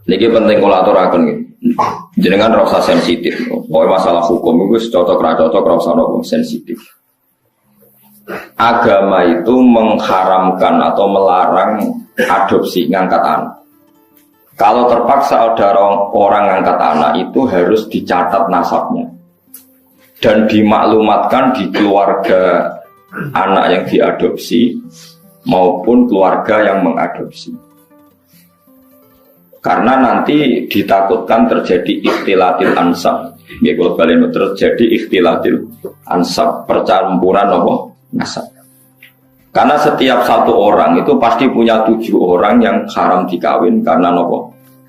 Niki penting kula aturaken nggih. Jenengan ora usah sensitif. Pokoke masalah hukum iku cocok ra cocok ora usah sensitif. Agama itu mengharamkan atau melarang adopsi ngangkat anak. Kalau terpaksa ada orang ngangkat anak itu harus dicatat nasabnya dan dimaklumatkan di keluarga anak yang diadopsi maupun keluarga yang mengadopsi. Karena nanti ditakutkan terjadi ikhtilatil ansab. Ya kalau kalian terjadi ikhtilatil ansab, percampuran nasab. Karena setiap satu orang itu pasti punya 7 orang yang haram dikawin karena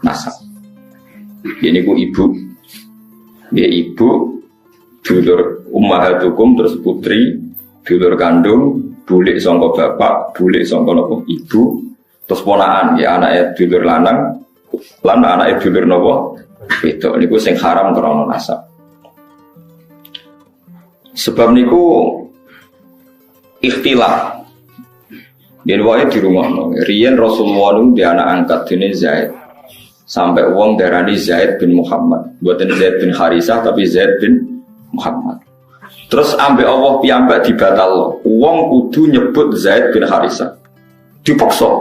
nasab. Ini ku ibu, ya ibu, dulur ummahatukum terus putri, dulur kandung, bulik sangka bapak, bulik sangka ibu, terus ponakan ya anake dulur lanang, lan anake dulur wedok. Niku sing haram krana nasab. Sebab niku ikhtilaf. Yen wae dirungokno. Riyen Rasulullah nu di anak angkat dene Zaid. Sampai wong darani Zaid bin Muhammad. Buatan Zaid bin Harisah tapi Zaid bin Muhammad. Terus ambek Allah piyambak dibatal. Wong kudu nyebut Zaid bin Harisah. Dipaksa.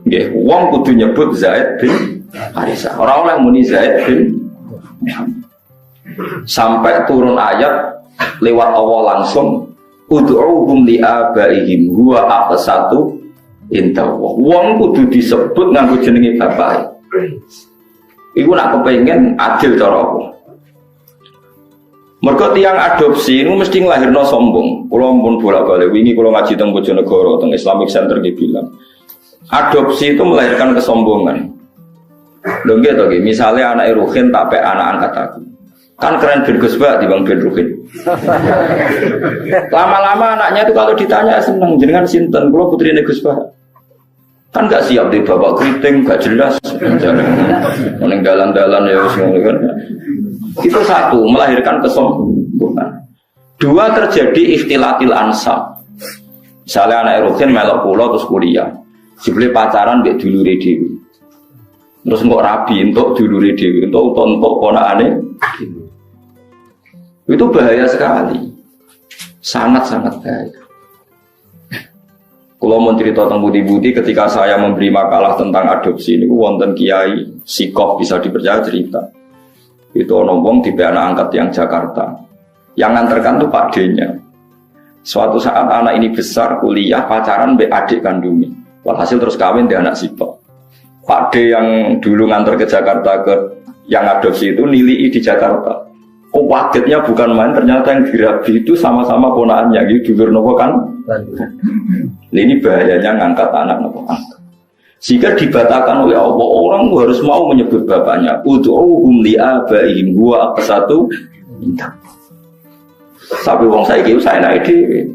Nggih, wong kudu nyebut Zaid bin Harisah. Ora oleh muni Zaid bin Muhammad. Sampai turun ayat lewat Allah langsung ud'uhum li abaihim huwa aqsatu inda Allah. Wong kudu disebut nganggo jenenge bapake. Iku nak kepengin adil cara apa? Mergo tiyang adopsi itu mesti nglahirno sombong. Kula pun bolak-balik wingi kula ngaji teng Bojonegoro teng Islamic Center ki bilang. Adopsi itu melahirkan kesombongan. Lho nggih to nggih, misale anake Ruhin tak pek anak angkat aku. Kan keren bin Gus Bak di Bang bin Ruhin. Lama-lama anaknya itu kalau ditanya seneng jenengan sinten, kula putrine Gus Bak. Kan gak siap di bapak keriting, gak jelas. Ning dalan-dalan ya wis ngono kan. Itu satu, melahirkan kesombongan. 2, terjadi ikhtilatil ansab. Misalnya anak Ruhin melok kula terus kuliah. Jebule pacaran mbek dulure dhewe. Terus kok rabi entuk dulure dhewe, entuk ponakane. Itu bahaya sekali. Sangat-sangat bahaya. Kalau mau cerita tentang budi-budi ketika saya memberi makalah tentang adopsi ini wonten kiai sikoh bisa dipercaya cerita. Itu nombong di anak angkat yang Jakarta. Yang nganterkan tuh Pak D-nya. Suatu saat anak ini besar kuliah pacaran mbek adik kandungnya. Walhasil terus kawin di anak sipok. Pak D yang dulu nganter ke Jakarta ke yang adopsi itu nilai di Jakarta. Oh wagetnya bukan main, ternyata yang dirabi itu sama-sama ponakannya gitu nopo kan. Ini bahayanya ngangkat anak nopo angkat. Sehingga dibatalkan oleh Allah, orang harus mau menyebut bapaknya. Ud'uhum li abaihim huwa aqsatu indah. Tapi wong saiki saya naik dhewe.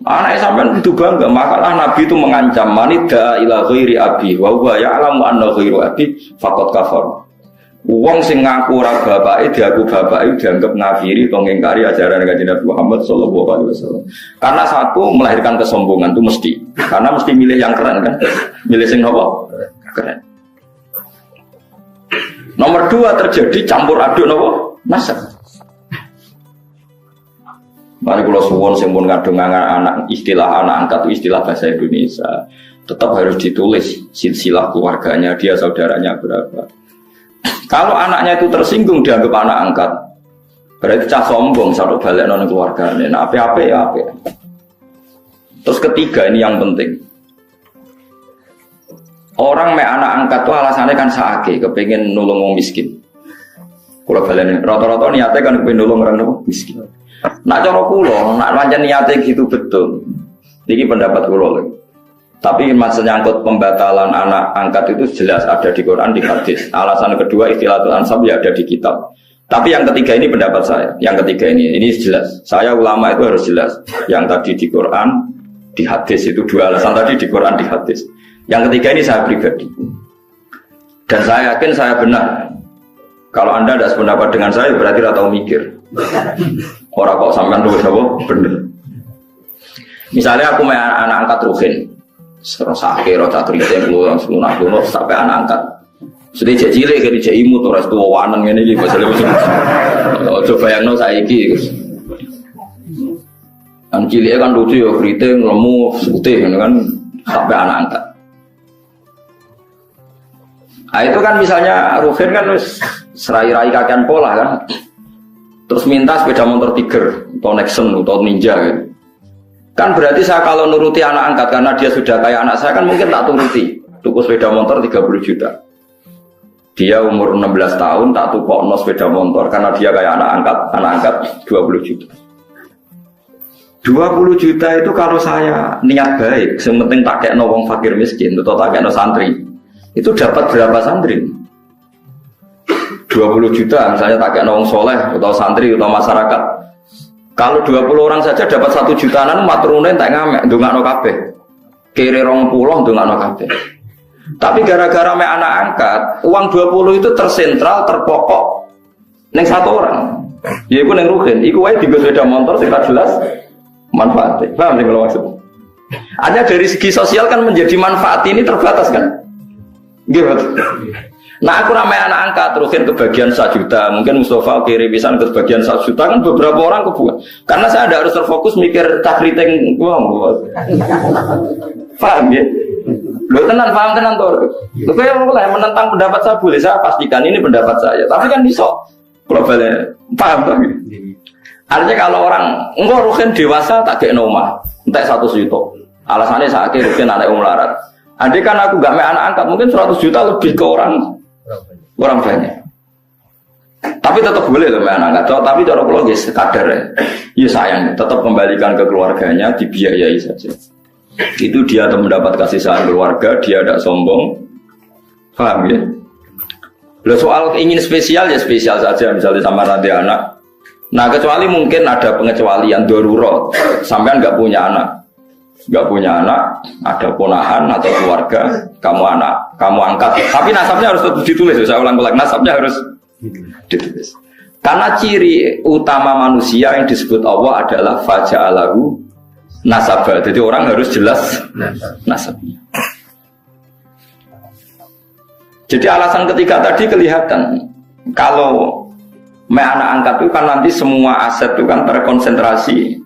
Anak sampean itu bangga, makalah Nabi itu mengancam manida ila ghairi abi wa huwa ya'lamu anna ghairu abi faqad kafar. Wong sing ngaku ora bapake diaku bapake dianggap ngafiri atau ngingkari ajaran Kanjeng Nabi Muhammad sallallahu alaihi wasallam. Karena satu melahirkan kesombongan itu mesti. Karena mesti milih yang keren kan. Milih sing nopo? Keren. Nomor 2 terjadi campur aduk nopo? Nasab. Mari kula suwun sing pun kadung anak istilah anak angkat itu istilah bahasa Indonesia. Tetap harus ditulis silsilah keluarganya, dia saudaranya berapa. Kalau anaknya itu tersinggung dianggap anak angkat, berarti cah sombong satu balik non keluarganya. Nah apa ya apa. Terus ketiga ini yang penting. Orang me anak angkat tuh alasannya kan saake, kepengen nulung wong miskin. Kalau balik rata-rata niatnya kan kepengen nulung orang miskin. Nak cara kula, nak pancen niate gitu betul. Niki pendapat kula lho. Tapi maksudnya nyangkut pembatalan anak angkat itu jelas ada di Quran, di hadis. Alasan kedua istilatul ansab ya ada di kitab. Tapi yang ketiga ini pendapat saya. Yang ketiga ini jelas. Saya ulama itu harus jelas. Yang tadi di Quran, di hadis itu 2 alasan tadi di Quran, di hadis. Yang ketiga ini saya pribadi. Dan saya yakin saya benar. Kalau Anda tidak sependapat dengan saya berarti tidak tahu mikir. Orang kok sampean nulis apa? Bener. Misalnya aku main anak angkat Ruhin. Serosake, roca kriting, langsung lunak sampai anak angkat. Sudah cek cilik kan cek imut orang tua wanan ngene iki pasal itu. Coba bayangno saiki. Kan cilik kan lucu ya kriting lemu putih kan sampai anak angkat. Nah itu kan misalnya Ruhin kan serai-rai kakian pola kan. Terus minta sepeda motor Tiger atau Nexon atau Ninja kan. Kan berarti saya kalau nuruti anak angkat karena dia sudah kayak anak saya kan mungkin tak turuti. Tuku sepeda motor 30 juta. Dia umur 16 tahun tak tukokno sepeda motor karena dia kayak anak angkat 20 juta. 20 juta itu kalau saya niat baik, yang penting tak kayak wong fakir miskin atau tak kayak santri. Itu dapat berapa santri? 20 juta misalnya tak kayak wong soleh atau santri atau masyarakat. Kalau 20 orang saja dapat 1 jutaan maturune tak ngamek ndongakno kabeh. Kere 20 ndongakno kabeh. Tapi gara-gara me anak angkat, uang 20 itu tersentral, terpokok ning satu orang. Yaiku ning Ruhin, iku wae digo sepeda motor sing jelas manfaatnya. Paham sing kalau maksud? Hanya dari segi sosial kan menjadi manfaat ini terbatas kan? Nggih, betul. Nah, aku ramai anak angkat Ruhin kebagian 1 juta, mungkin Mustafa kiri pisan kebagian 1 juta kan beberapa orang kebuat. Karena saya ada harus terfokus mikir takriting uang. Paham ya? Lo tenang, paham tenang tuh. Lo kayak mulai menentang pendapat saya boleh, saya pastikan ini pendapat saya. Tapi kan bisa globalnya, paham tuh? Artinya kalau orang enggak Ruhin dewasa tak kayak nomah, entek 100 juta. Alasannya saya kira Ruhin anak melarat. Andai kan aku gak main anak angkat mungkin 100 juta lebih ke orang banyak. Tapi tetap boleh loh main anak angkat. Tapi cara logis kadar ya sayang, tetap kembalikan ke keluarganya, dibiayai saja. Itu dia atau mendapat kasih sayang keluarga, dia tidak sombong. Paham ya? Lah soal ingin spesial ya spesial saja, misalnya sama nanti anak. Nah kecuali mungkin ada pengecualian darurat, sampean nggak punya anak, ada ponakan atau keluarga, kamu angkat. Tapi nasabnya harus tetap ditulis. Saya ulang-ulang, nasabnya harus ditulis. Karena ciri utama manusia yang disebut Allah adalah faja'alahu nasabah. Jadi orang harus jelas nasabnya. Jadi alasan ketiga tadi kelihatan kalau anak angkat itu kan nanti semua aset itu kan terkonsentrasi.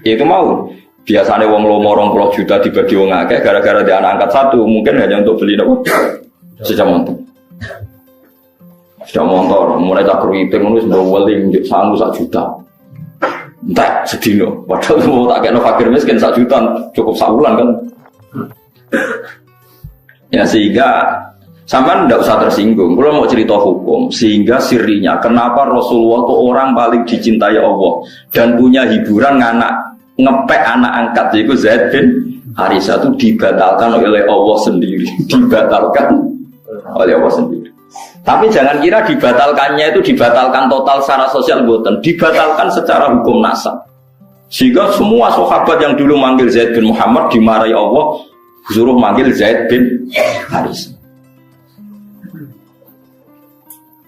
Itu mau biasanya wong lomo 20 juta dibagi wong akeh gara-gara dia anak angkat satu mungkin hanya untuk beli nopo sepeda motor. Sepeda motor mulai tak keriting nulis weling sanggup 1 juta. Entah sedino, padahal mau tak kayak fakir miskin 1 juta cukup sebulan kan. Ya sehingga sampean tidak usah tersinggung. Kalau mau cerita hukum, sehingga sirinya kenapa Rasulullah itu orang paling dicintai Allah dan punya hiburan ngepek anak angkat yaitu Zaid bin Harisah itu dibatalkan oleh Allah sendiri, dibatalkan oleh Allah sendiri. Tapi jangan kira dibatalkannya itu dibatalkan total secara sosial, bukan, dibatalkan secara hukum nasab. Sehingga semua sahabat yang dulu manggil Zaid bin Muhammad dimarahi Allah, suruh manggil Zaid bin Harisah.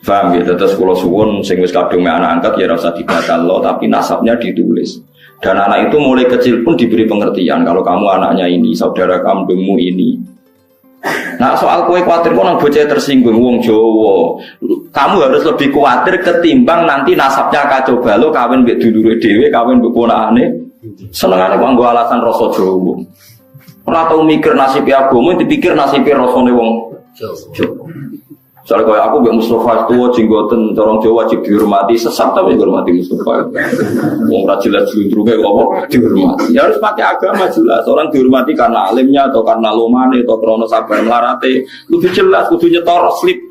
Paham ya? Terus kalau suwun sing wis kadung mek anak angkat ya ora usah dibatalno, tapi nasabnya ditulis. Dan anak itu mulai kecil pun diberi pengertian kalau kamu anaknya ini, saudara kandungmu ini. Nah soal kowe kuwatir kok nang bocah tersinggung wong Jawa. Kamu harus lebih kuwatir ketimbang nanti nasabnya kacau balau kawin mbek dulure dhewe, kawin mbek ponakane. Senengane kok nggo alasan rasa Jawa. Ora tau mikir nasib agama, dipikir nasib rasane wong Jawa. Soalnya kalau aku mbek Mustafa tua jenggoten orang Jawa wajib dihormati, sesat tapi dihormati Mustafa. Wong ra jelas jundruke kok dihormati. Ya harus pakai agama jelas. Orang dihormati karena alimnya atau karena lomane atau karena sabar melarate. Kudu jelas, kudu nyetor slip.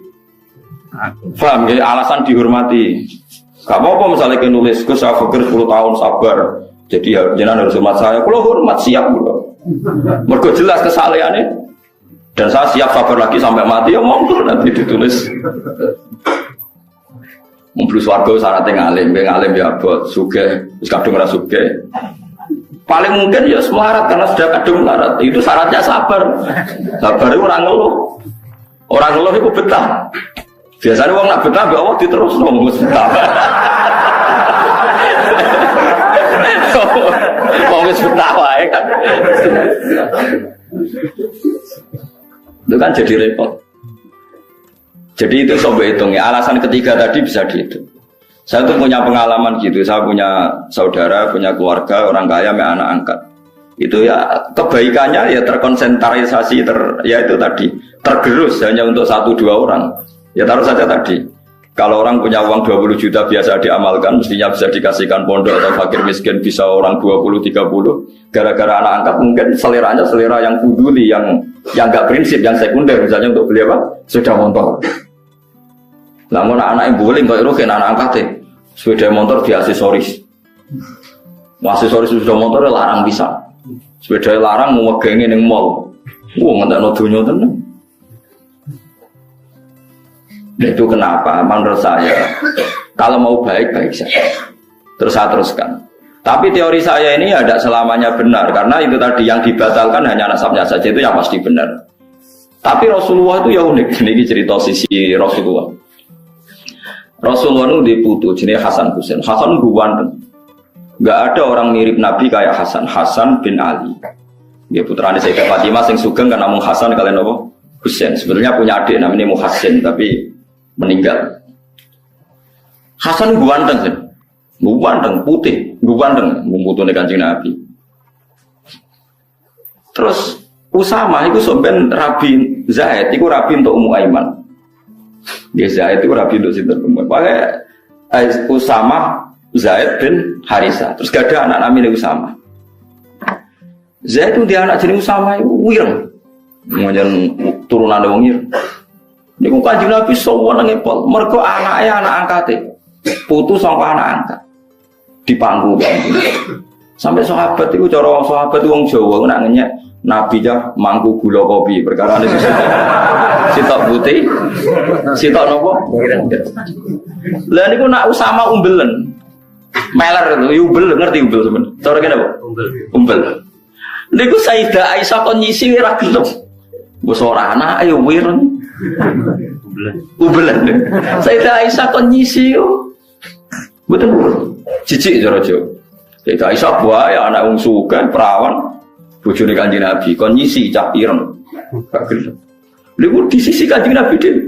Paham ya? Alasan dihormati. Gak apa-apa misalnya kita nulis, Gus saya pikir 10 tahun sabar. Jadi jenengan harus hormat saya. Kalau hormat siap kula. Mergo jelas kesalehannya. Dan saya siap sabar lagi sampai mati, ya monggo nanti ditulis. Mumplus warga syaratnya ngalim ya abot, sugih, wis kadung ora sugih. Paling mungkin ya semarat karena sudah kadung melarat. Itu syaratnya sabar. Sabar itu orang ngeluh. Orang ngeluh itu betah. Biasanya orang nak betah, mbak Allah diterus nunggu betah. Mau betah wae kan. kan jadi repot. Jadi itu coba hitung ya. Alasan ketiga tadi bisa dihitung. Saya tuh punya pengalaman gitu. Saya punya saudara, punya keluarga, orang kaya, punya anak angkat. Itu ya kebaikannya ya terkonsentrasi, ya itu tadi tergerus hanya untuk 1-2 orang. Ya taruh saja tadi. Kalau orang punya uang 20 juta biasa diamalkan, mestinya bisa dikasihkan pondok atau fakir miskin bisa orang 20-30. Gara-gara anak angkat mungkin seleranya selera yang peduli, yang nggak prinsip, yang sekunder. Misalnya untuk beli apa? Sepeda motor. Namun anak yang boleh nggak irukin anak angkat sepeda motor di aksesoris. Aksesoris sepeda motor larang bisa. Sepeda larang mau megangin yang mall. Nggak nodonya tenang. Itu kenapa? Menurut saya, kalau mau baik-baik saja. Terus saya teruskan. Tapi teori saya ini tidak selamanya benar, karena itu tadi yang dibatalkan hanya nasabnya saja, itu yang pasti benar. Tapi Rasulullah itu ya unik. Ini cerita sisi Rasulullah. Rasulullah itu diputu, jenis Hasan Husain. Hasan ganteng. Gak ada orang mirip Nabi kayak Hasan. Hasan bin Ali. Dia putranya Sayyidah Fatimah, yang sugeng kan namun Hasan kalian apa? Husain. Sebenarnya punya adik namanya Muhassin, tapi meninggal. Hasan ganteng sih. Ganteng, putih, ganteng, membutuhkan Kanjeng Nabi. Terus Usama itu sebenarnya Rabi Zaid, itu Rabi untuk Ummu Aiman. Dia Zaid itu Rabi untuk Sinten Ummu. Pakai Usama Zaid bin Harisa. Terus gak ada anak namanya Usama. Zaid itu dia anak jenis Usama itu wireng. Kemudian turunan wong ireng. Niku Kanjeng Nabi sowan ngepol, mergo anaknya anak angkate. Putu sangka anak angkat. Dipangku kan. Sampai sahabat itu cara sahabat wong Jawa nak ngenyek Nabi jah mangku gula kopi perkara ini sitok putih sitok nopo lah niku nak Usama umbelen meler itu umbel ngerti umbel sebenarnya cara kene apa umbel niku Sayyidah Aisyah kon nyisi ora gelem wis ora anak ayo wireng umbelan Sayyidah Aisyah kon nyisi yo betul jijik cara Jawa Sayyidah Aisyah buah ya anak wong sugih perawan bojone Kanjeng Nabi kon nyisi cah ireng. Lha di sisi Kanjeng Nabi dhewe.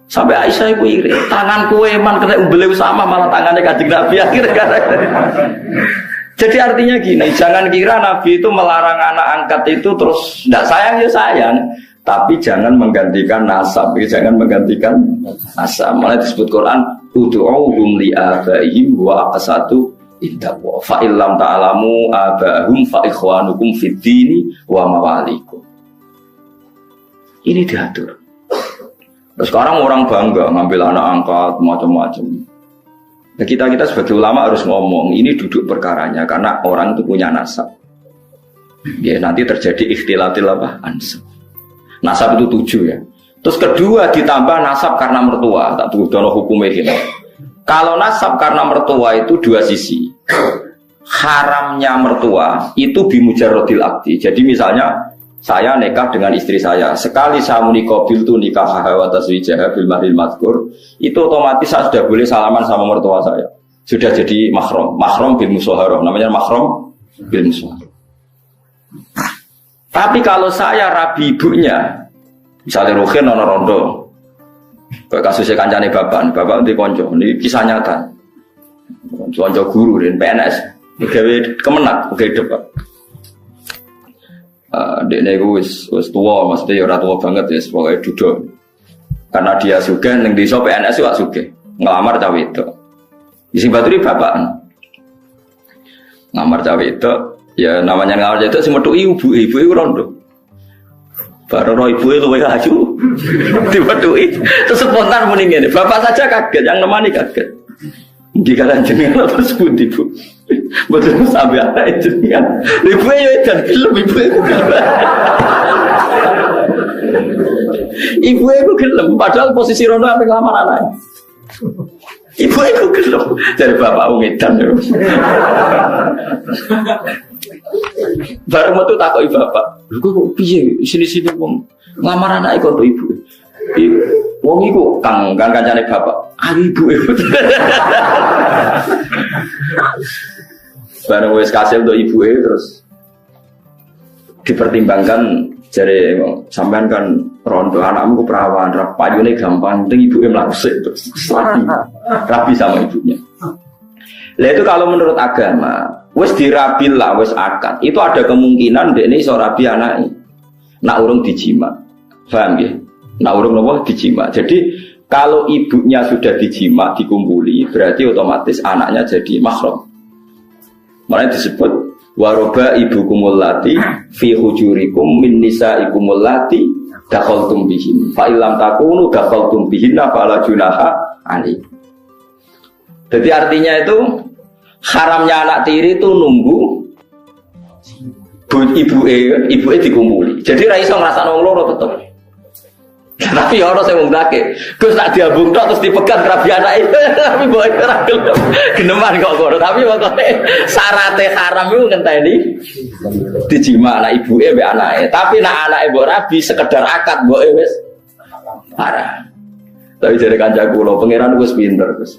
Sampai Aisyah iku iri, tanganku eman kena umbele sama malah tangannya Kanjeng Nabi akhirnya. Jadi artinya gini, jangan kira Nabi itu melarang anak angkat itu terus ndak sayang ya sayang, tapi jangan menggantikan nasab, jangan menggantikan nasab. Malah disebut Quran ud'uhum li abaihim wa aqsatu indahu fa illam ta'lamu abahum fa ikhwanukum fid dini wa mawalikum. Ini diatur. Terus sekarang orang bangga ngambil anak angkat macam-macam. Nah, kita sebagai ulama harus ngomong ini duduk perkaranya karena orang itu punya nasab. Ya nanti terjadi ikhtilatil apa? Ansab. Nasab itu 7 ya. Terus kedua ditambah nasab karena mertua. Tak tunggu dono hukumnya gini. Kalau nasab karena mertua itu 2 sisi. Haramnya mertua itu bimujarrodil akdi. Jadi misalnya saya nikah dengan istri saya. Sekali saya menikah bil nikah hawa taswijah bil mahril madkur, itu otomatis saya sudah boleh salaman sama mertua saya. Sudah jadi mahram. Mahram bil musaharah. Namanya mahram bil musaharah. Tapi kalau saya rabi ibunya, misalnya Ruhin ono rondo, kasusnya kancane bapak di konco, ini kisah nyata. Konco guru dan PNS, gawe kemenak, gawe depan. Dekne iku wis tua, maksudnya ora tua banget ya, pokoke duduk. Karena dia sugih ning desa PNS wak sugih, ngelamar cawe itu. Isi baturi bapak. Ngamar cawe itu, ya namanya ngamar cawe itu sing metu ibu iku rondo. Baru roh ibu itu luwih ayu. Diwedhuki terus spontan muni ngene. Bapak saja kaget, yang nemani kaget. Nggih kalian jenengan terus pundi, Bu? Betul sampai anak jenengan. Ibu yo edan film ibu itu. Ibu itu gelem padahal posisi rono sampe ngelamar anak. Ibu itu gelem dari bapak wong edan. Bareng metu takoki bapak. Lho kok piye sini-sini wong ngelamar anak kok ibu. Wong iku kang kancane bapak. Ibu ibu. Bareng wis kasil untuk ibu terus dipertimbangkan Jadi sampean kan rondo anakmu perawan, payune gampang, penting ibuke mlaku rabi sama ibunya. Lah itu kalau menurut agama, wis dirabil lah, wis akad. Itu ada kemungkinan dekne iso rabi anake. Nak urung dijima. Paham ya? Nak urung napa dijima. Jadi kalau ibunya sudah dijima, dikumpuli, berarti otomatis anaknya jadi mahram. Makanya disebut waroba ibukumul lati fi hujurikum min nisaikumul lati dakhaltum bihim fa illam takunu dakhaltum bihinna fala junaha alaikum. Jadi artinya itu haramnya anak tiri itu nunggu ibuke dikumpuli. Jadi ra iso ngrasakno wong loro tetep. Tapi ya orang saya ngomongake, Gus tak diambung tok terus dipegang rabi anak itu, tapi boy ora gelem. Geneman kok ngono, tapi pokoke syaraté haram iku ngenteni dijima anak ibuke mbek anake. Tapi nek anake mbok rabi sekedar akad mboke wis parah. Tapi jare kancaku kula pangeran wis pinter, Gus.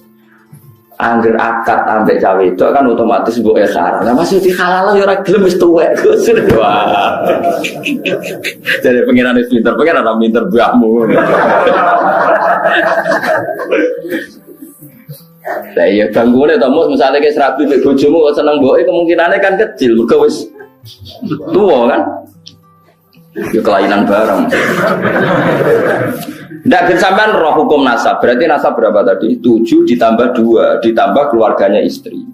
Angger akad ambek cawe itu kan otomatis mbok haram. Lah masih dihalal ya ora gelem wis tuwek, Gus. Wah. Jadi pengiran itu pinter, pengiran orang pinter buahmu. Nah iya bangunnya tamu misalnya kayak serabi di bojomu kok seneng boe kemungkinannya kan kecil, mereka wis tua kan, ya kelainan bareng. Tidak bersamaan roh hukum nasab, berarti nasab berapa tadi? 7 ditambah 2 ditambah keluarganya istri.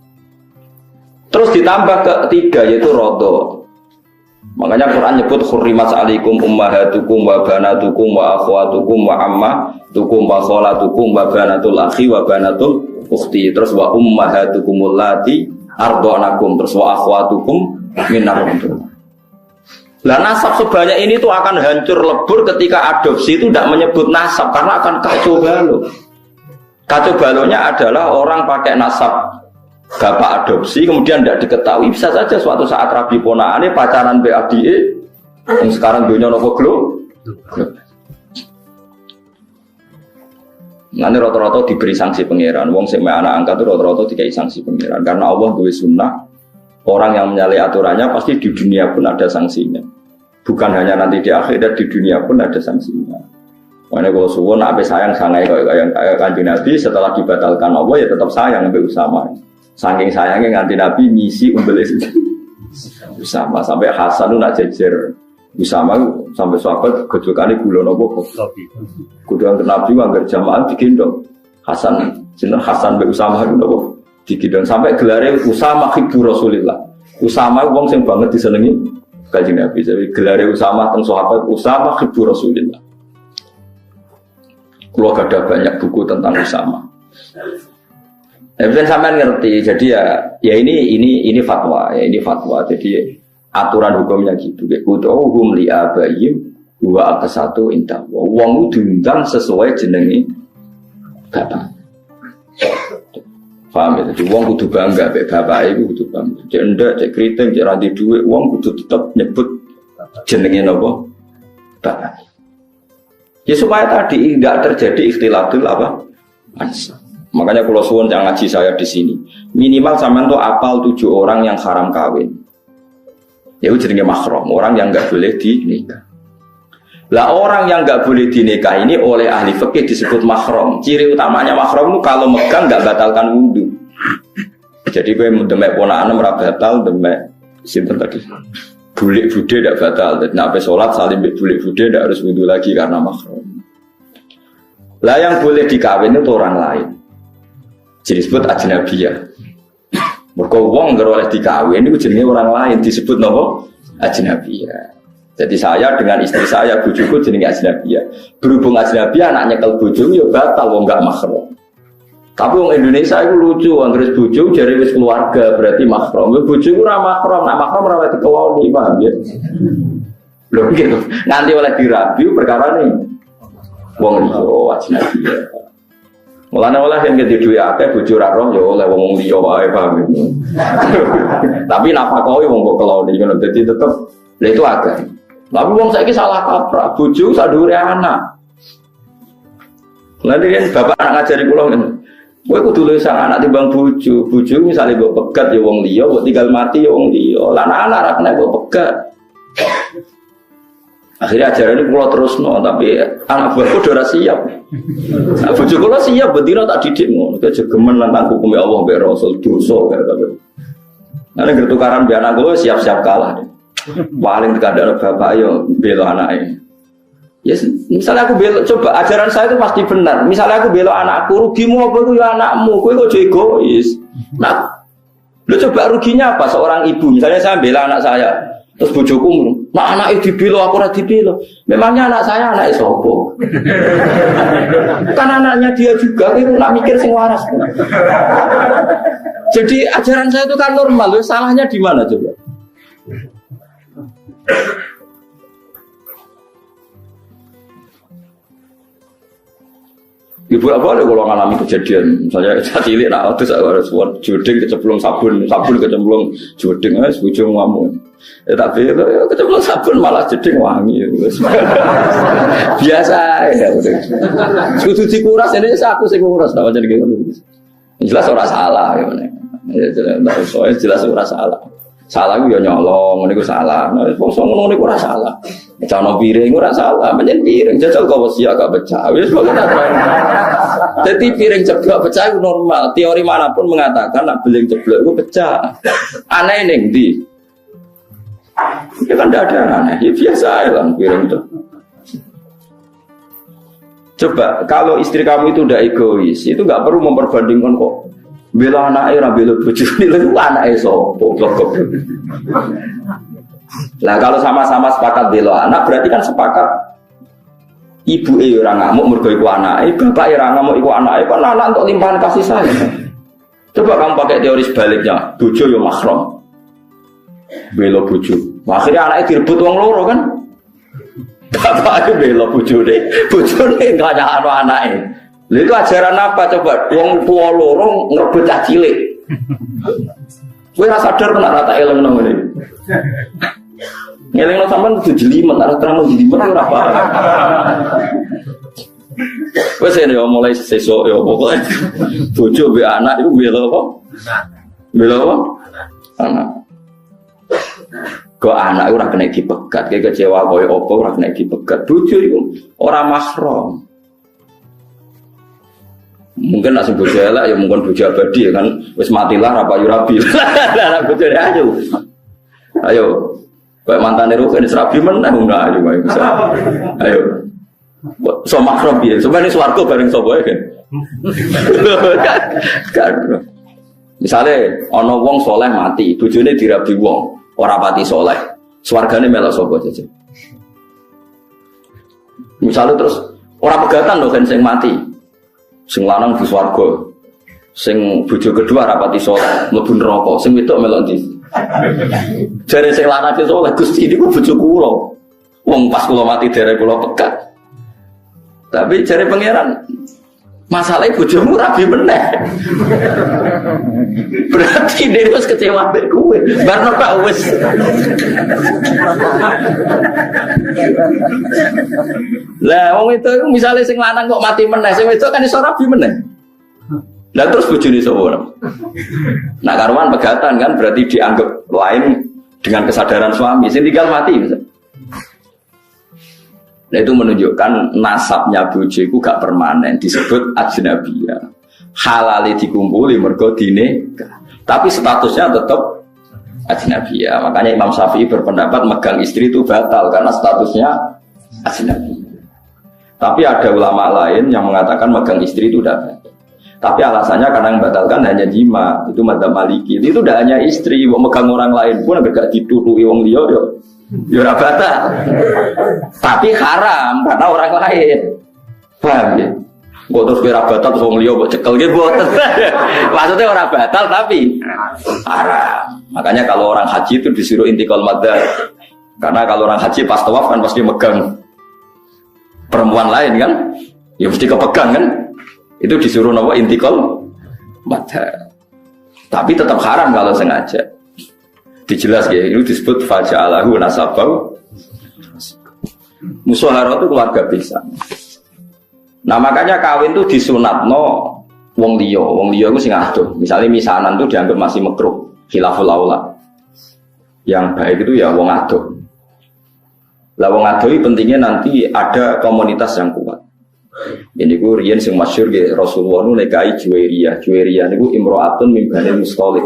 Terus ditambah ketiga yaitu rodo. Makanya Quran nyebut hurrimat alaikum ummahatukum wa banatukum wa akhwatukum wa ammatukum wa khalatukum wa banatul akhi wa banatul ukhti. Terus wa ummahatukumul lati ardhanakum, terus wa akhwatukum minar rahim. Lah nasab sebanyak ini tuh akan hancur lebur ketika adopsi itu tidak menyebut nasab karena akan kacau balau. Kacau balaunya adalah orang pakai nasab bapak adopsi kemudian tidak diketahui, bisa saja suatu saat rabi ponakane pacaran BADE yang sekarang dunia nopo glow. Nanti rata-rata diberi sanksi pangeran. Wong sing anak angkat itu rata-rata dikai sanksi pangeran karena Allah duwe sunnah. Orang yang menyalahi aturannya pasti di dunia pun ada sanksinya. Bukan hanya nanti di akhirat, di dunia pun ada sanksinya. Makanya kalau suwun ape sayang sangai kayak Kanjeng Nabi setelah dibatalkan Allah ya tetap sayang sampai Usama. Saking sayangnya nganti Nabi ngisi umbelis Usama sampai Hasan nak jejer Usama sampai sahabat gojokane gula nopo kuduan ke Nabi anggar jamaah digendong Hasan jeneng Hasan mbek Usama nopo digendong sampai gelare Usama hibbu Rasulillah. Usama wong sing banget disenengi Kanjeng Nabi. Jadi gelare Usama teng sahabat Usama hibbu Rasulillah. Kulo ada banyak buku tentang Usama. Mungkin sampean ngerti, jadi ya ini fatwa, ya ini fatwa. Jadi aturan hukumnya gitu. Kutuhum li abayim wa aqsatu inta. Wong diundang sesuai jenenge bapak. Paham ya? Jadi wong kudu bangga mbek bapake iku kudu bangga. Cek ndak, cek kriting, cek ra duwe, wong kudu tetep nyebut jenenge napa? Bapak. Ya supaya tadi tidak terjadi ikhtilaful apa? Ansab. Makanya kalau suwun yang ngaji saya di sini, minimal sampean tuh apal 7 orang yang haram kawin. Ya itu jenenge mahram, orang yang enggak boleh dinikah. Lah orang yang enggak boleh dinikah ini oleh ahli fikih disebut mahram. Ciri utamanya mahram itu kalau megang enggak batalkan wudu. Jadi kowe demek ponakan ora batal, demek sinten tadi. Bulik bude tidak batal. Dan sampai sholat salim bulik bude tidak harus wudu lagi karena mahram. Lah yang boleh dikawin itu orang lain. Jadi disebut ajnabiyah. Mergo wong nggak oleh dikawin itu jenenge orang lain disebut nopo ajnabiyah. Jadi saya dengan istri saya bojoku jenenge ajnabiyah. Berhubung ajnabiyah anak nyekel bojomu ya batal wong enggak mahram. Tapi wong Indonesia itu lucu, anggere bojo jare wis keluarga berarti mahram. Bojoku ora mahram, nak mahram ora dikawani, paham ya? Lho gitu. Nanti oleh dirabi perkara nih. Wong liya ajnabiyah. Mulane oleh yang gede duwe akeh bojo ra roh ya oleh wong liya wae paham. Tapi nafakoe wong kok keloni ngono dadi tetep lha itu akeh. Tapi wong saiki salah kaprah, bojo sak dhuwure anak. Nanti kan bapak anak ngajari kula ngene. Kowe kudu luwih sang anak timbang bojo. Bojo misale mbok pegat ya wong liya, mbok tinggal mati ya wong liya. Lah anak ra kena mbok pegat. Akhirnya ajaran ini pulau terus tapi anak buahku udah siap. Nah, bojoku lo siap, betina tak didik ngono. Kejegemen tentang hukum Allah be Rasul dosa kata. Nah, nek tukaran be anak gue siap-siap kalah. Paling kadang bapak yo bela anaknya. Yes, misalnya aku bela, coba ajaran saya itu pasti benar. Misalnya aku bela anakku, rugimu apa itu ya anakmu, kowe kok egois. Nah, lu coba ruginya apa seorang ibu? Misalnya saya bela anak saya, terus bojoku, nah anak itu dibela, aku ora dibela. Memangnya anak saya anak sopo? Kan anaknya dia juga, itu nak mikir sing waras. Jadi ajaran saya itu kan normal, salahnya di mana coba? Ibu apa ada kalau ngalami kejadian, misalnya saya cilik, nah itu saya harus buat jodeng kecemplung sabun kecemplung jodeng, sebujung ngamu. Tapi kecemplung sabun malah jodeng wangi. Biasa ya udah. Sudah dikuras ini aku sih nguras, tak macam gitu. Jelas orang salah ya mana. Jelas orang salah. Salah gue nyolong, ini gue salah. Nah, bosong ngono gue rasa salah. Cano piring gue rasa salah, menyen piring jajal kau sia gak pecah. Wis bagaimana? Jadi piring ceblok pecah itu normal. Teori manapun mengatakan nak beling ceblok itu pecah. Aneh neng di. Ya kan tidak ada aneh. Ya biasa lah piring itu. Coba kalau istri kamu itu udah egois, itu nggak perlu memperbandingkan kok. Bela anaknya, bela bojone itu anaknya sopo. Nah kalau sama-sama sepakat bela anak, berarti kan sepakat ibu orang ngamuk mergo iku anake, bapak orang ngamuk iku anake, kan anak untuk limpahan kasih sayang. Coba kamu pakai teori sebaliknya, bojo yo mahram, bela bojo. Akhirnya anaknya direbut wong loro kan? Bapak itu bela bojone nggak ada anaknya. Itu ajaran apa coba? Wong tua lorong ngerebut cah cilik. Kowe ora sadar kena rata eleng nang ngene. Ngeleng nang sampean kudu jelimet, arep terang jelimet ora apa. Wes ya mulai sesuk ya pokoke bojo be anak iku bela apa? Bela apa? Anak. Kok anak ora kena dipegat, kecewa koyo apa ora kena dipegat. Bojo iku ora mahram. Mungkin nak sebut elek ya mungkin bojo abadi ya kan wis matilah apa yo rabi. Lah bojo ayo. Kayak mantane Rukin serabi meneh enggak ayo bisa. Ayo. So makro piye? Sampeyan swarga bareng sapa kan? Kan. Misale ana wong saleh mati, bojone dirabi wong, ora pati saleh. Swargane melok sapa jajan? Misale terus ora pegatan lho kan sing mati. Sing lanang di swarga, sing bojo kedua rapati saleh, mlebu neraka, sing wedok melok ndi? Jare sing lanang di saleh, Gusti niku bojo kula. Wong pas kula mati derek kula pegat. Tapi jare pangeran, masalahnya bojomu rabi meneh. Berarti dia wis kecewa mbek kowe. Barno Pak wis. Lah wong itu misalnya sing lanang kok mati meneh, sing wedok kan iso rabi meneh. Lah terus bojone sapa? Nah karuan pegatan kan berarti dianggap lain dengan kesadaran suami, sing tinggal mati misalnya. Nah itu menunjukkan nasabnya bojo itu gak permanen, disebut ajnabiyah. Halali dikumpuli mergo dine, tapi statusnya tetap ajnabiyah. Makanya Imam Syafi'i berpendapat megang istri itu batal karena statusnya ajnabiyah. Tapi ada ulama lain yang mengatakan megang istri itu tidak batal. Tapi alasannya karena yang batalkan hanya jima, itu madzhab Maliki. Itu tidak hanya istri, megang orang lain pun agak ditutui wong liya yo. Ya ora batal. Tapi haram karena orang lain. Paham ya? Kok terus ora batal terus wong liya kok cekel nggih mboten. Maksudnya ora batal tapi haram. Makanya kalau orang haji itu disuruh intikal madzhab. Karena kalau orang haji pas tawaf kan pasti megang perempuan lain kan? Ya mesti kepegang kan? Itu disuruh napa intikal madzhab. Tapi tetap haram kalau sengaja. Dijelas ya, ini disebut faja'alahu nasabau. Musyawarah itu keluarga bisa. Nah makanya kawin itu disunatno wong liya itu sing adoh. Misalnya misanan itu dianggap masih makruh, khilaful aula. Yang baik itu ya wong adoh. Lah wong adoi pentingnya nanti ada komunitas yang kuat. Ini ku riyen sing masyhur nggih Rasulullah nu nekai Juwairiyah. Juwairiyah niku imro'atun min Banil Mustalik.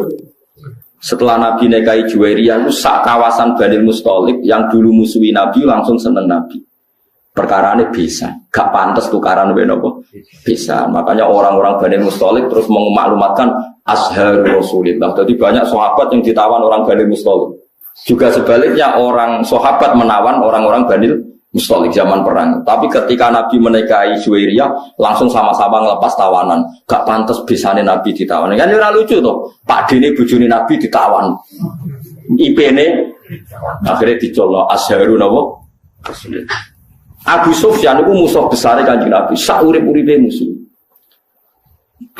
Setelah Nabi nekai Juwairiyah itu sak kawasan Banil Mustalik yang dulu musuhi Nabi langsung seneng Nabi. Perkarane bisa, gak pantas tukaran mbek napa? Bisa. Makanya orang-orang Banil Mustalik terus memaklumatkan Azhar Rasulillah. Jadi banyak sahabat yang ditawan orang Banil Mustalik. Juga sebaliknya orang sahabat menawan orang-orang Banil Mustalik zaman perang. Tapi ketika Nabi menikahi Juwairiyah langsung sama-sama ngelepas tawanan. Gak pantas bisane Nabi ditawan. Kan ora lucu toh. Pak Dene bojone Nabi ditawan. IP-ne akhirnya dicolok Azharu napa? Rasulillah. Abu Sufyan itu musuh besar Kanjeng Nabi, sak urip-uripe musuh.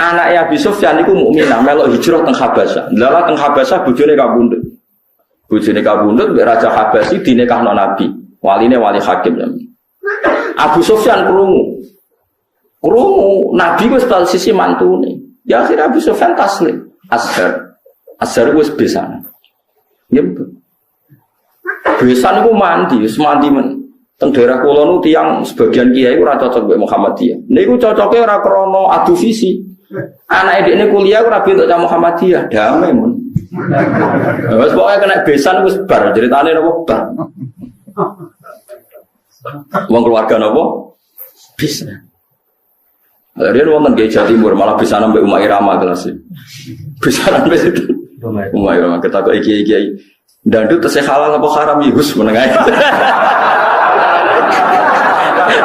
Anaknya Abu Sufyan itu mukminah, melok hijrah teng Habasyah. Lha teng Habasyah bojone kabundut. Bojone kabundut mbek Raja Habasyi dinekahno Nabi. Waline wali hakim. Abu Sufyan krungu. Nabi wis bal sisi mantune. Ya akhirnya Abu Sufyan taslim. Azhar wis besan. Nggih. Besan iku mandi, wis mandi men. Teng daerah kula nu tiyang sebagian kiai ora cocok mbek Muhammadiyah. Niku cocoke ora krana adu visi. Anake dekne kuliah ora bentuk cah Muhammadiyah, damai mun. Wes pokoke kena besan wis bar, ceritane napa bar. Wong keluarga napa? Bisa. Lah dia wonten Jawa Timur malah besanan mbek Umar Irama kelas. Besanan wis itu. Umar Irama ketakoki kiai-kiai. Ndandut tesih halal apa haram ya Gus menengah.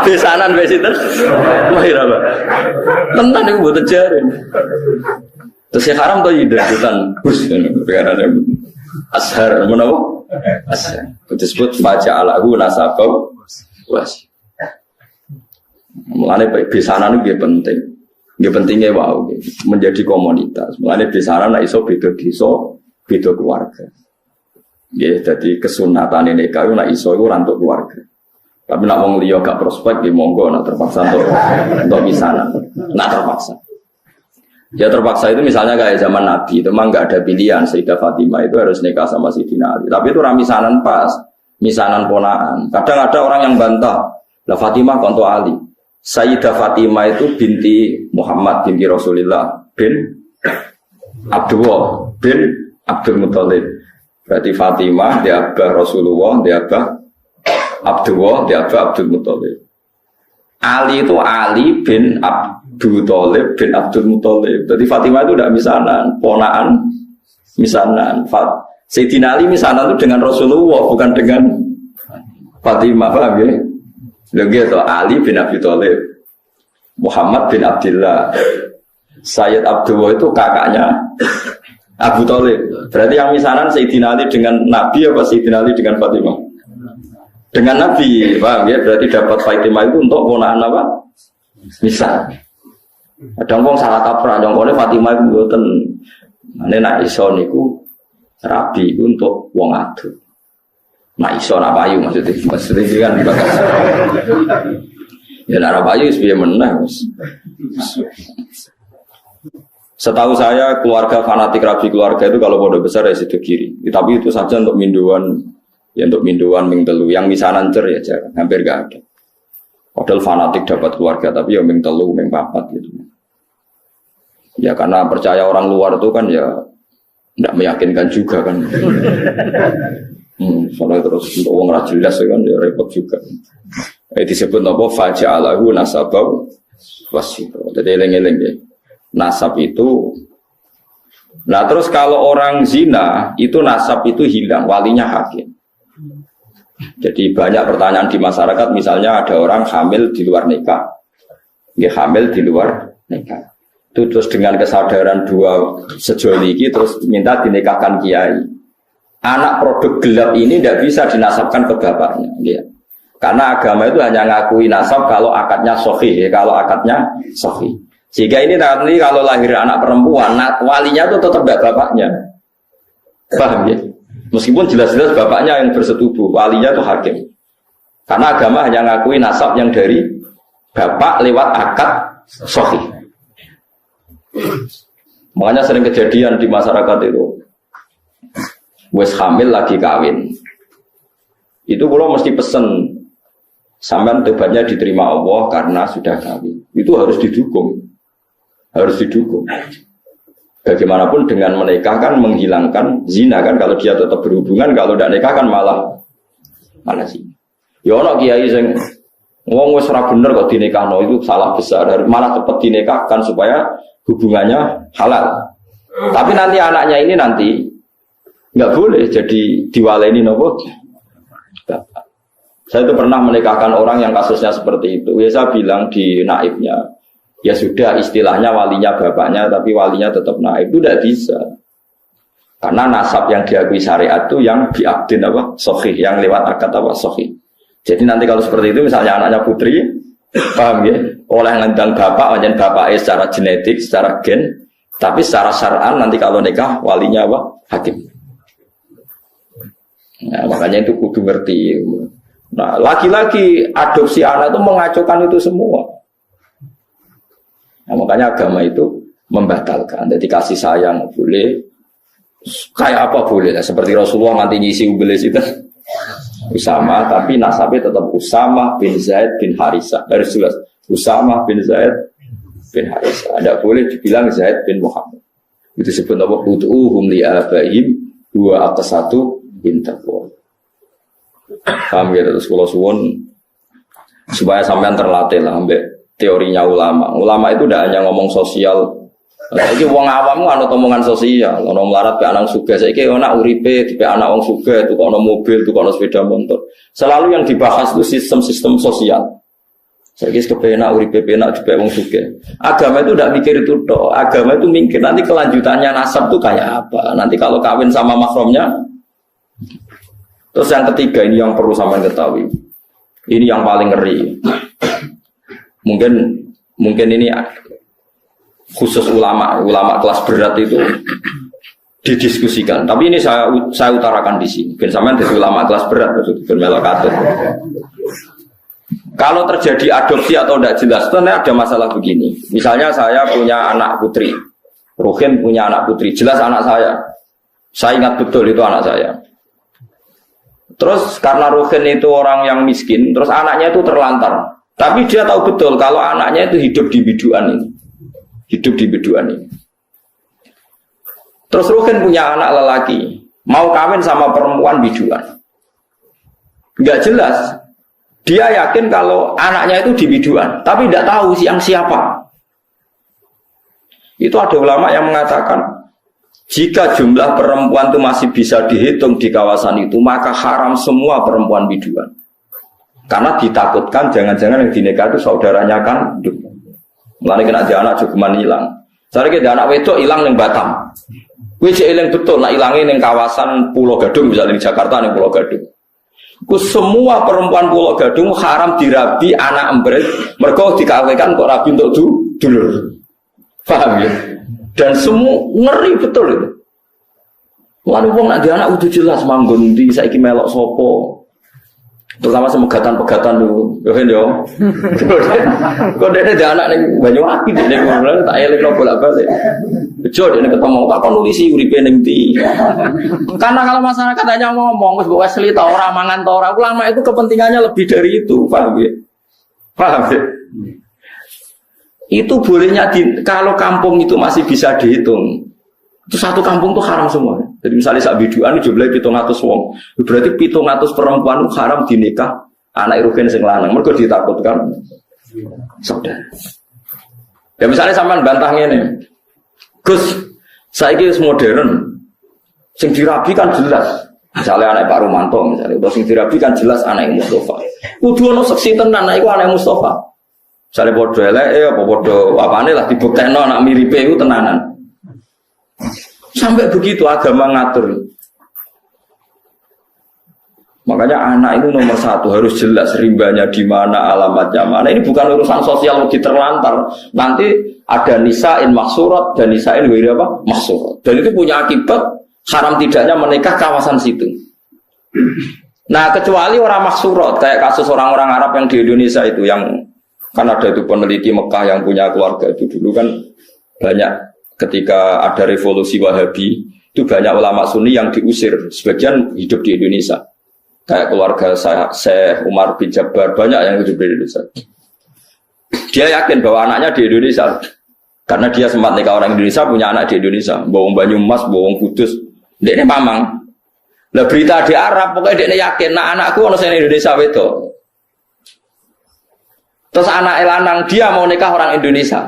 Besanan wis itu. Umar Irama. Tenan iku mboten jare. Tesih haram to ndandutan Gus perkarane. Azhar menapa? Azhar. Disebut faja'alahu nasabau was. Mulane besanan itu penting. Nggih pentingnya wow, menjadi komunitas. Mulane besanan nek iso beda desa, beda keluarga. Nggih, dadi kesunatane nikah iku nek iso iku ora untuk keluarga. Tapi nek wong liya gak prospek nggih monggo nek terpaksa untuk besanan. Nek terpaksa. Ya terpaksa itu misalnya kayak zaman Nabi itu memang nggak ada pilihan. Sayyidah Fatimah itu harus nikah sama Sayyidina Ali. Tapi itu ramisanan pas, misanan ponaan. Kadang ada orang yang bantah, lah Fatimah konto Ali. Sayyidah Fatimah itu binti Muhammad binti Rasulullah bin Abdullah bin Abdul Muthalib. Berarti Fatimah dia abah Rasulullah, dia abah Abdullah, dia abah Abdul Muthalib. Ali itu Ali bin Abdul Thalib bin Abdul Muthalib. Jadi Fatimah itu tidak misanan, ponaan misanan. Sayyidina Ali misanan itu dengan Rasulullah, bukan dengan Fatimah, paham ya? Lagi itu Ali bin Abi Thalib, Muhammad bin Abdullah, Sayyid Abdullah itu kakaknya Abu Thalib. Berarti yang misanan Sayyidina Ali dengan Nabi apa Sayyidina Ali dengan Fatimah? Dengan Nabi, paham ya? Berarti dapat Fatimah itu untuk ponaan apa? Misal. Ada orang salah kaprah, jongkone Fatimah itu mboten. Nek iso niku rabi itu untuk wong adu. Nek iso nak payu maksudnya kan bakas. Ya nek payu wis piye meneh wis. Setahu saya keluarga fanatik rabi keluarga itu kalau pondok besar ya situ kiri. Tapi itu saja untuk minduan. Ya untuk minduan ming telu yang misanan cer ya jarang, hampir gak ada. Padahal fanatik dapat keluarga tapi ya ming telu ming papat gitu. Ya karena percaya orang luar itu kan ya tidak meyakinkan juga kan. Soalnya terus untuk orang rajin jelas kan ya repot juga. Disebut apa faja'alahu nasabau wasito. Jadi eleng-eleng ya. Nasab itu. Nah terus kalau orang zina itu nasab itu hilang, walinya hakim. Jadi banyak pertanyaan di masyarakat, misalnya ada orang hamil di luar nikah, dia hamil di luar nikah, itu terus dengan kesadaran dua sejoliki terus minta dinikahkan kiai. Anak produk gelap ini tidak bisa dinasabkan ke bapaknya, ya. Karena agama itu hanya ngakui nasab kalau akadnya sahih, ya, kalau akadnya sahih. Sehingga ini nanti kalau lahir anak perempuan, walinya itu tetap tidak bapaknya, paham ya? Meskipun jelas-jelas bapaknya yang bersetubuh, walinya itu hakim. Karena agama hanya ngakui nasab yang dari bapak lewat akad sahih. Makanya sering kejadian di masyarakat itu, wes hamil lagi kawin. Itu kalau mesti pesen sampean tobatnya diterima Allah karena sudah kawin. Itu harus didukung. Harus didukung. Bagaimanapun dengan menikah kan menghilangkan zina kan, kalau dia tetap berhubungan, kalau tidak nikah kan malah zina. Ya ono kiai sing wong wis ora bener kok dinikahno, itu salah besar. Malah cepat dinikahkan supaya hubungannya halal. Tapi nanti anaknya ini nanti nggak boleh jadi diwaleni nopo. Saya itu pernah menikahkan orang yang kasusnya seperti itu. Ya saya bilang di naibnya, ya sudah istilahnya walinya bapaknya, tapi walinya tetap naib. Itu tidak bisa. Karena nasab yang diakui syariat itu yang biabdin apa? Sohih, yang lewat akad apa? Sohih. Jadi nanti kalau seperti itu, misalnya anaknya putri, paham ya? Oleh ngendang bapak, wajan bapaknya secara genetik, secara gen, tapi secara syar'an nanti kalau nikah walinya apa? Hakim. Nah, makanya itu kudu ngerti. Nah, lagi-lagi adopsi anak itu mengacaukan itu semua. Nah, makanya agama itu membatalkan. Jadi kasih sayang boleh, kayak apa boleh. Nah, seperti Rasulullah nanti ngisi ubelis itu Usama, tapi nasabnya tetap Usama bin Zaid bin Harisah. Harus jelas Usama bin Zaid bin Harisah. Tidak boleh dibilang Zaid bin Muhammad. Itu sebut apa? Ud'uhum li'abaihim huwa aqsatu intaqwa. Paham ya, terus kalau suwun supaya sampean terlatih lah ambek teorinya ulama. Ulama itu tidak hanya ngomong sosial. Saiki wong awam anut omongan sosial, ana melarat pe anak sugih. Saiki ana uripe dipe anak wong sugih, tukokno mobil, tukokno sepeda motor. Selalu yang dibahas itu sistem-sistem sosial. Saiki kepenak uripe penak dipe wong sugih. Agama itu tidak mikir itu toh. Agama itu mikir nanti kelanjutannya nasab itu kayak apa. Nanti kalau kawin sama mahramnya. Terus yang ketiga ini yang perlu sampean ketahui. Ini yang paling ngeri. Mungkin ini khusus ulama kelas berat itu didiskusikan. Tapi ini saya utarakan di sini. Ben sampean dari ulama kelas berat maksudnya melokatut. Kalau terjadi adopsi atau tidak jelas, itu ada masalah begini. Misalnya saya punya anak putri, Ruhin punya anak putri, jelas anak saya. Saya ingat betul itu anak saya. Terus karena Ruhin itu orang yang miskin, terus anaknya itu terlantar. Tapi dia tahu betul kalau anaknya itu hidup di biduan ini. Hidup di biduan ini. Terus Ruhin punya anak lelaki, mau kawin sama perempuan biduan. Enggak jelas. Dia yakin kalau anaknya itu di biduan, tapi tidak tahu yang siapa. Itu ada ulama yang mengatakan, jika jumlah perempuan itu masih bisa dihitung di kawasan itu, maka haram semua perempuan biduan. Karena ditakutkan jangan-jangan yang dinikah itu saudaranya kan. Mulane kena ada anak jogeman hilang. Saya kira anak wedok hilang ning Batam. Kuwi jek eling betul nak ilange ning kawasan Pulau Gadung misalnya di Jakarta ning Pulau Gadung. Ku semua perempuan Pulau Gadung haram dirabi anak embret, mergo dikawinkan kok rabi untuk dulur. Paham ya? Dan semua ngeri betul itu. Mulane wong nak dia anak udah jelas manggon ndi saiki melok sapa. Terutama semegatan-pegatan dulu, yo kan yo. Kok dia anak ning Banyuwangi ning ngono tak elek bolak-balik. Bejo dene ketemu tak kon nulisi uripe ning ndi. Karena kalau masyarakat hanya ngomong wis mbok Wesley ta ora mangan ta ora, ulama itu kepentingannya lebih dari itu, paham ya? Paham ya? Itu bolehnya kalau kampung itu masih bisa dihitung. Itu satu kampung tuh haram semua. Jadi misalnya sak biduan jumlahnya 700 wong. Berarti 700 perempuan haram dinikah anak Ruhin sing lanang. Mergo ditakutkan saudara. Ya misalnya sampean bantah ngene. Gus, saiki wis modern. Sing dirabi kan jelas. Misalnya anak Pak Rumanto misalnya, udah sing dirabi kan jelas anak Mustafa. Kudu ono seksi tenan anak iku anak Mustafa. Misalnya padha eleke apa padha apane lah dibuktekno anak miripe iku tenanan. Sampai begitu agama ngatur. Makanya anak itu nomor satu harus jelas rimbanya di mana, alamatnya mana. Ini bukan urusan sosial lagi terlantar. Nanti ada nisain maksurat dan nisain wiri apa maksurat. Dan itu punya akibat haram tidaknya menikah kawasan situ. Nah kecuali orang maksurat kayak kasus orang-orang Arab yang di Indonesia itu yang kan ada itu peneliti Mekah yang punya keluarga itu dulu kan banyak. Ketika ada revolusi Wahabi, itu banyak ulama Sunni yang diusir, sebagian hidup di Indonesia. Kayak keluarga saya, Syekh Umar bin Jabbar, banyak yang hidup di Indonesia. Dia yakin bahwa anaknya di Indonesia. Karena dia sempat nikah orang Indonesia, punya anak di Indonesia. Bawang Banyumas, bawang Kudus. Dia ini mamang. Lah berita di Arab, pokoknya dia yakin, nah anakku orang Indonesia itu. Terus anak lanang dia mau nikah orang Indonesia.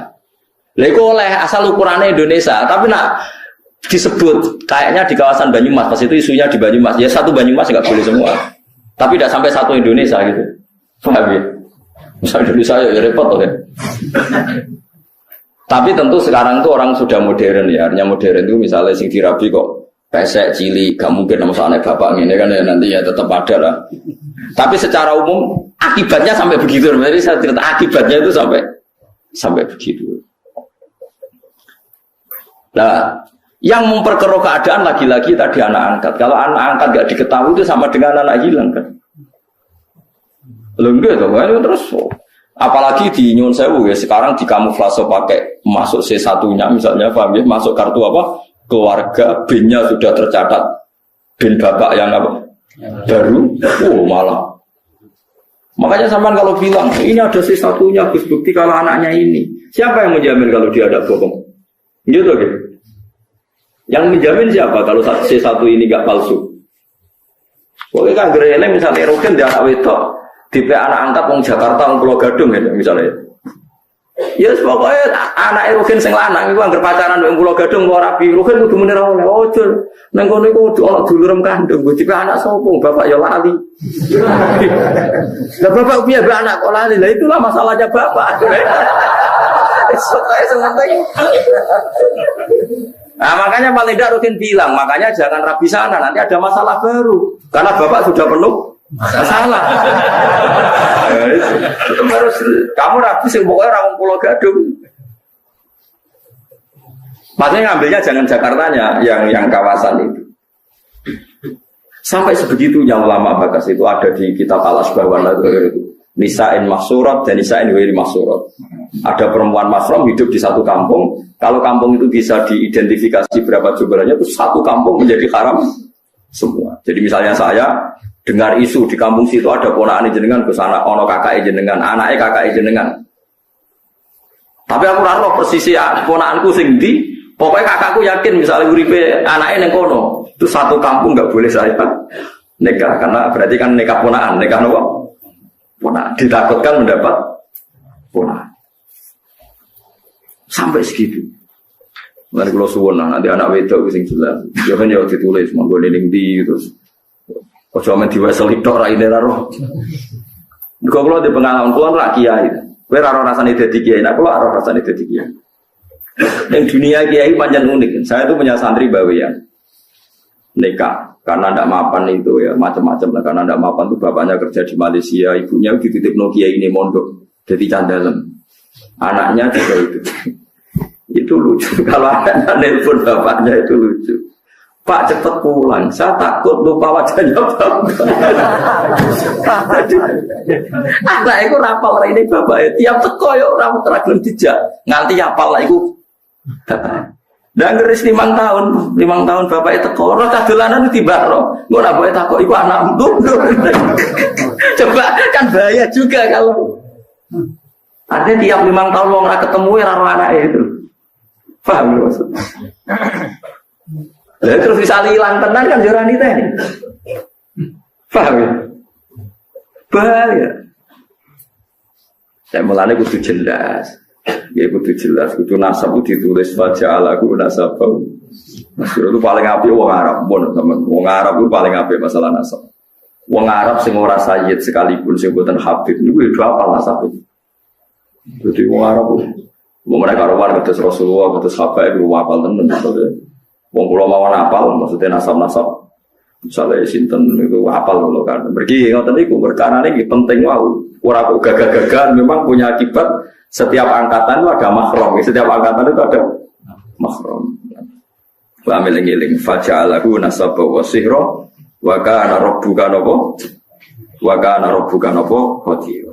Lah itu oleh asal ukurannya Indonesia. Tapi nak disebut kayaknya di kawasan Banyumas, pas itu isunya di Banyumas. Ya satu Banyumas nggak boleh semua. Tapi tidak sampai satu Indonesia gitu. Paham ya? Misal Indonesia ya repot tuh ya. Tapi tentu sekarang tuh orang sudah modern ya. Artinya modern itu misalnya sing dirabi kok pesek, cilik, gak mungkin nama soalnya bapak ini kan ya nanti ya tetap ada lah. Tapi secara umum akibatnya sampai begitu. Jadi saya cerita akibatnya itu sampai begitu. Nah, yang memperkeruh keadaan lagi-lagi tadi anak angkat. Kalau anak angkat gak diketahui itu sama dengan anak hilang kan. Lengge tuh, terus apalagi di Nyun Sewu ya sekarang dikamuflase pakai masuk C1-nya misalnya, paham ya, masuk kartu apa keluarga, BIN-nya sudah tercatat, BIN bapak yang apa baru, malah. Makanya sampean kalau bilang ini ada C1-nya, Gus, bukti kalau anaknya ini, siapa yang menjamin kalau dia ada bohong? Gitu gitu. Yang menjamin siapa kalau C1 ini gak palsu? Pokoknya kan gereleng misalnya Rogen dia anak wedok, tipe anak angkat wong Jakarta, wong Pulau Gadung ya misalnya. Ya pokoknya anak Rogen sing lanang iku anggere pacaran wong Pulau Gadung kok rapi, Rogen kudu meneh oleh ojo. Nang kono iku kudu ana dulurem kandung, tipe anak sapa? Bapak ya lali. Lah bapak piye anak kok lali? Lah itulah masalahnya bapak. Soalnya sementing. Nah makanya paling tidak Rogen bilang, makanya jangan rapi sana, nanti ada masalah baru. Karena bapak sudah penuh masalah. Itu harus kamu rapi sih pokoknya orang Pulau Gadung. Maksudnya ngambilnya jangan Jakartanya, yang kawasan itu. Sampai sebegitunya ulama bakas itu ada di kitab Al-Asbahwan itu. Nisa'in mahsurat dan nisa'in wiri mahsurat. Ada perempuan mahram hidup di satu kampung. Kalau kampung itu bisa diidentifikasi berapa jumlahnya, itu satu kampung menjadi haram semua. Jadi misalnya saya dengar isu di kampung situ ada ponakan jenengan, ke sana ono kakak jenengan, anaknya kakak jenengan. Tapi aku ora roh persisi ponakanku sing ndi, pokoknya kakakku yakin misalnya uripe anaknya nang kono, itu satu kampung enggak boleh saya nikah karena berarti kan nikah ponakan, nikah nopo? Ponakan ditakutkan mendapat ponakan. Sampai segitu. Nanti kalau suwon nanti anak wedok sing jelas. Ya kan ya ditulis monggo ning ndi terus. Ojo men diwasel tok ra ine karo. Nek kula di pengalaman kula ra kiai. Kowe ra ora rasane dadi kiai, nek kula ora rasane dadi kiai. Ning dunia kiai pancen unik. Saya itu punya santri bawean. Nikah karena ndak mapan itu ya macam-macam lah, karena ndak mapan tuh bapaknya kerja di Malaysia, ibunya dititipno kiai ini mondok jadi candalem. Anaknya juga itu. Itu lucu kalau anaknya nelpon bapaknya itu lucu. Pak cepat pulang, saya takut lupa wajahnya bapak. Anak itu rapal ini bapak tiap teko ya orang teragam dijak nganti apal lah itu. Dan ngeris 5 tahun bapak itu teko ora kadolanan tiba ro. Ora bae takok iku anakmu. Coba kan bahaya juga kalau ada tiap 5 tahun wong ora ketemu ora ro anake itu. Paham maksudnya? Lah terus bisa hilang tenan kan jorani teh. Paham ya? Bahaya. Saya mulane kudu jelas. Ya kudu jelas, kudu nasab ditulis faja'alahu nasabahu. Masyhur itu paling apik wong Arab, pun teman. Wong Arab itu paling apik masalah nasab. Wong Arab sing ora sayyid sekalipun sing boten habib niku yo hafal nasab. Jadi wong Arab mereka karuan kados Rasulullah, kados sahabat itu hafal tenan maksudnya. Wong kula mawon hafal maksudnya nasab-nasab. Misalnya sinten itu hafal lho kan. Mergi ngoten niku perkara niki penting wae. Ora kok gagah-gagahan, memang punya akibat setiap angkatan itu ada mahram. Setiap angkatan itu ada mahram. Wa ameling-eling faja'alahu nasaba wa sihra wa kana rabbuka napa? Wa kana rabbuka napa? Qadir.